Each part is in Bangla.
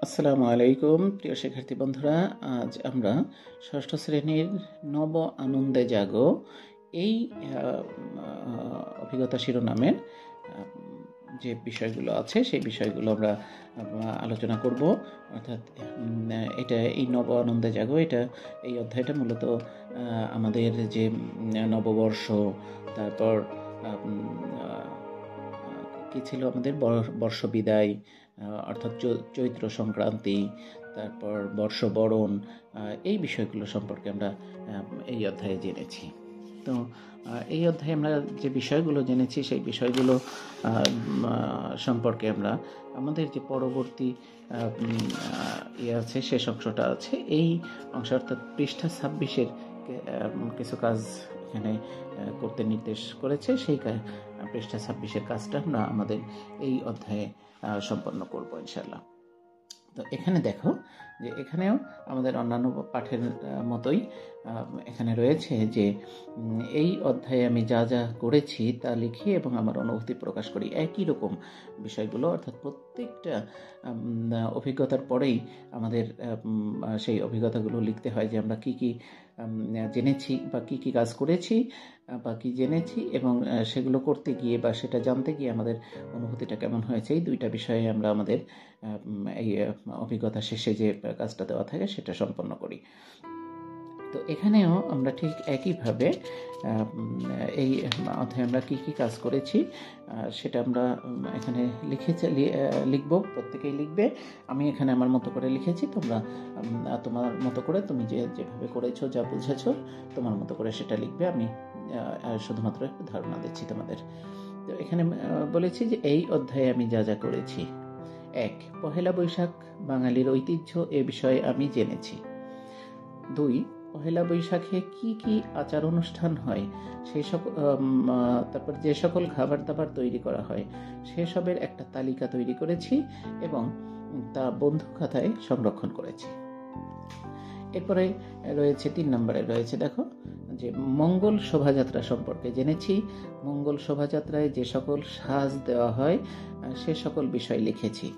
আসসালামু আলাইকুম প্রিয় শিক্ষার্থী বন্ধুরা, আজ আমরা ষষ্ঠ শ্রেণীর নব আনন্দে জাগো এই অভিজ্ঞতা শিরোনামের যে বিষয়গুলো আছে সেই বিষয়গুলো আমরা আলোচনা করব। অর্থাৎ এই নব আনন্দে জাগো এই অধ্যায়টা মূলত আমাদের যে নববর্ষ, তারপর কি ছিল আমাদের বর্ষ বিদায়, অর্থাৎ চৈত্র সংক্রান্তি, তারপর বর্ষবরণ, এই বিষয়গুলো সম্পর্কে আমরা এই অধ্যায়ে জেনেছি। তো এই অধ্যায়ে আমরা যে বিষয়গুলো জেনেছি সেই বিষয়গুলো সম্পর্কে আমরা আমাদের যে পরবর্তী আছে, শেষ অংশটা আছে, এই অংশ অর্থাৎ পৃষ্ঠা 26-এর কিছু কাজ এখানে করতে নির্দেশ করেছে। সেই পৃষ্ঠা 26-এর কাজটা আমরা আমাদের এই অধ্যায়ে সম্পন্ন করব ইনশাল্লাহ। তো এখানে দেখো যে এখানেও আমাদের অন্যান্য পাঠের মতোই এখানে রয়েছে যে এই অধ্যায়ে আমি যা যা করেছি তা লিখি এবং আমার অনুভূতি প্রকাশ করি। একই রকম বিষয়গুলো, অর্থাৎ প্রত্যেকটা অভিজ্ঞতার পরেই আমাদের সেই অভিজ্ঞতাগুলো লিখতে হয় যে আমরা কি কি জেনেছি বা কি কি কাজ করেছি বা কি জেনেছি, এবং সেগুলো করতে গিয়ে বা সেটা জানতে গিয়ে আমাদের অনুভূতিটা কেমন হয়েছে। এই দুইটা বিষয়ে আমরা আমাদের এই অভিজ্ঞতা শেষে যে কাজটা দেওয়া থাকে সেটা সম্পন্ন করি। তো এখানেও আমরা ঠিক একইভাবে এই অধ্যায়ে আমরা কী কী কাজ করেছি সেটা আমরা এখানে লিখব, প্রত্যেকেই লিখবে। আমি এখানে আমার মতো করে লিখেছি, তোমরা তোমার মতো করে তুমি যেভাবে করেছো, যা বুঝেছো তোমার মতো করে সেটা লিখবে। আমি শুধুমাত্র একটু ধারণা দিচ্ছি তোমাদের। তো এখানে বলেছি যে এই অধ্যায়ে আমি যা যা করেছি। 1. পহেলা বৈশাখ বাঙালির ঐতিহ্য, এ বিষয়ে আমি জেনেছি। 2. পহেলা বৈশাখে কি কি আচার অনুষ্ঠান হয় সেই সকল, তারপর যে সকল খাবার দাবার তৈরি করা হয় সেসবের একটা তালিকা তৈরি করেছি এবং তা বন্ধু খাতায় সংরক্ষণ করেছি। এরপরে রয়েছে 3 নম্বরে রয়েছে, দেখো যে মঙ্গল শোভাযাত্রা সম্পর্কে জেনেছি। মঙ্গল শোভাযাত্রায় যে সকল সাজ দেওয়া হয় সে সকল বিষয় লিখেছি।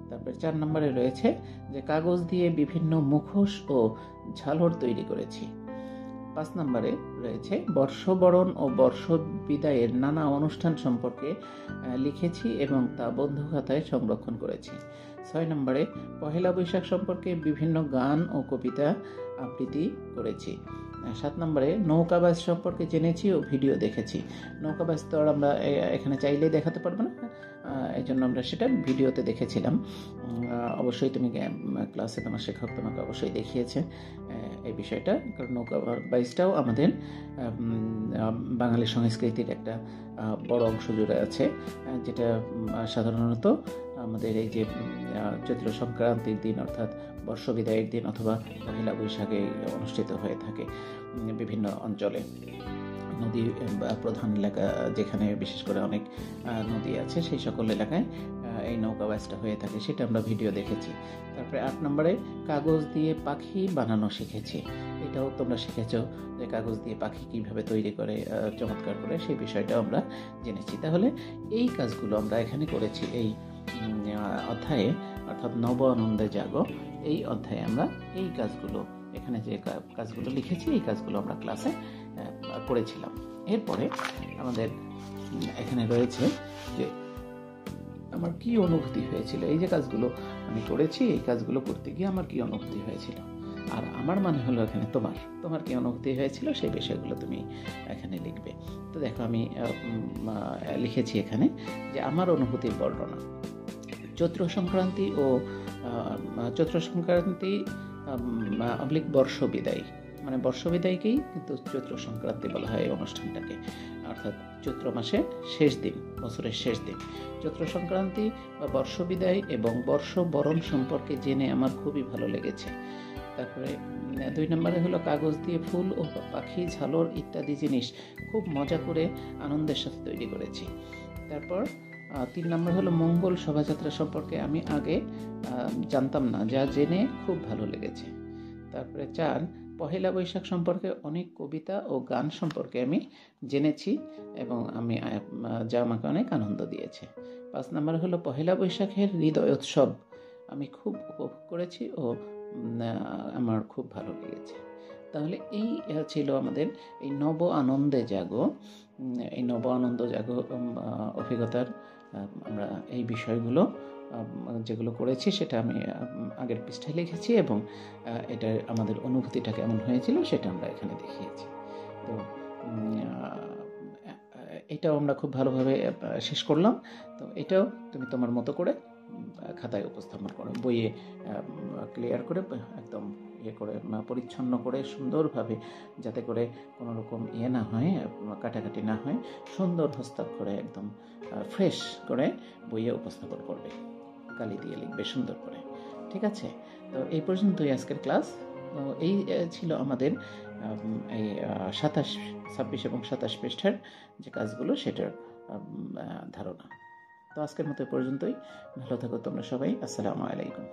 তারপরে 4 নম্বরে রয়েছে যে কাগজ দিয়ে বিভিন্ন মুখোশ ও ঝালর তৈরি করেছি। 5 নম্বরে রয়েছে বর্ষবরণ ও বর্ষ বিদায়ের নানা অনুষ্ঠান সম্পর্কে লিখেছি এবং তা বন্ধু খাতায় সংরক্ষণ করেছি। 6 নম্বরে পহেলা বৈশাখ সম্পর্কে বিভিন্ন গান ও কবিতা আবৃত্তি করেছি। 7 নম্বরে নৌকাবাজ সম্পর্কে জেনেছি ও ভিডিও দেখেছি। নৌকাবাজ তো আর আমরা এখানে চাইলেই দেখাতে পারবো না, এই জন্য আমরা সেটা ভিডিওতে দেখেছিলাম। অবশ্যই তুমি ক্লাসে তোমার শিক্ষক তোমাকে অবশ্যই দেখিয়েছে এই বিষয়টা, কারণ নৌকাবাজটাও আমাদের বাঙালি সংস্কৃতির একটা বড় অংশ জুড়ে আছে, যেটা সাধারণত আমাদের এই যে চৈত্র সংক্রান্তির দিন অর্থাৎ বর্ষ বিদায়ের দিন অথবা পহেলা বৈশাখে অনুষ্ঠিত হয়ে থাকে বিভিন্ন অঞ্চলে। নদী প্রধান এলাকা যেখানে বিশেষ করে অনেক নদী আছে সেই সকল এলাকায় এই নৌকাবাজটা হয়ে থাকে, সেটা আমরা ভিডিও দেখেছি। তারপরে 8 নম্বরে কাগজ দিয়ে পাখি বানানো শিখেছি। এটাও তোমরা শিখেছো যে কাগজ দিয়ে পাখি কিভাবে তৈরি করে চমৎকার করে, সেই বিষয়টাও আমরা জেনেছি। তাহলে এই কাজগুলো আমরা এখানে করেছি এই অধ্যায়ে, অর্থাৎ নব আনন্দে জাগো এই অধ্যায়ে আমরা এই কাজগুলো, এখানে যে কাজগুলো লিখেছি এই কাজগুলো আমরা ক্লাসে করেছিলাম। এরপরে আমাদের এখানে রয়েছে যে আমার কি অনুভূতি হয়েছিল, এই যে কাজগুলো আমি করেছি এই কাজগুলো করতে গিয়ে আমার কি অনুভূতি হয়েছিল, আর আমার মানে হলো এখানে তোমার কি অনুভূতি হয়েছিল সেই বিষয়গুলো তুমি এখানে লিখবে। তো দেখো আমি লিখেছি এখানে যে আমার অনুভূতির বর্ণনা। চৈত্র সংক্রান্তি বর্ষ বিদায়, মানে বর্ষ বিদায়কেই কিন্তু চৈত্র সংক্রান্তি বলা হয় এই অনুষ্ঠানটাকে, অর্থাৎ চৈত্র মাসের শেষ দিন, বছরের শেষ দিন। চৈত্র সংক্রান্তি বা বর্ষ বিদায় এবং বর্ষ বরণ সম্পর্কে জেনে আমার খুবই ভালো লেগেছে। তারপরে 2 নম্বরে হলো কাগজ দিয়ে ফুল ও পাখি ঝালর ইত্যাদি জিনিস খুব মজা করে আনন্দের সাথে তৈরি করেছি। তারপর 3 নম্বর হলো মঙ্গল শোভাযাত্রা সম্পর্কে আমি আগে জানতাম না, যা জেনে খুব ভালো লেগেছে। তারপরে 4 পহেলা বৈশাখ সম্পর্কে অনেক কবিতা ও গান সম্পর্কে আমি জেনেছি এবং যা আমাকে অনেক আনন্দ দিয়েছে। 5 নম্বর হলো পহেলা বৈশাখের হৃদয় উৎসব আমি খুব উপভোগ করেছি ও আমার খুব ভালো লেগেছে। তাহলে এই ছিল আমাদের এই নব আনন্দে জাগো, এই নব আনন্দ জাগো অভিজ্ঞতার আমরা এই বিষয়গুলো যেগুলো করেছি সেটা আমি আগের পৃষ্ঠায় লিখেছি, এবং এটার আমাদের অনুভূতিটা কেমন হয়েছিল সেটা আমরা এখানে দেখিয়েছি। তো এটাও আমরা খুব ভালোভাবে শেষ করলাম। তো এটাও তুমি তোমার মতো করে খাতায় উপস্থাপন করো, বইয়ে ক্লিয়ার করে একদম করে পরিচ্ছন্ন করে সুন্দরভাবে, যাতে করে কোনো রকম না হয়, কাটাকাটি না হয়, সুন্দর হস্তাক্ষরে একদম ফ্রেশ করে বইয়ে উপস্থাপন করবে, কালি দিয়ে লিখবে সুন্দর করে। ঠিক আছে? তো এই পর্যন্তই আজকের ক্লাস। তো এই ছিল আমাদের এই 27, 26 এবং 27 পৃষ্ঠার যে কাজগুলো সেটার ধারণা। তো আজকের মতো পর্যন্তই। ভালো থাকো তোমরা সবাই। আসসালামু আলাইকুম।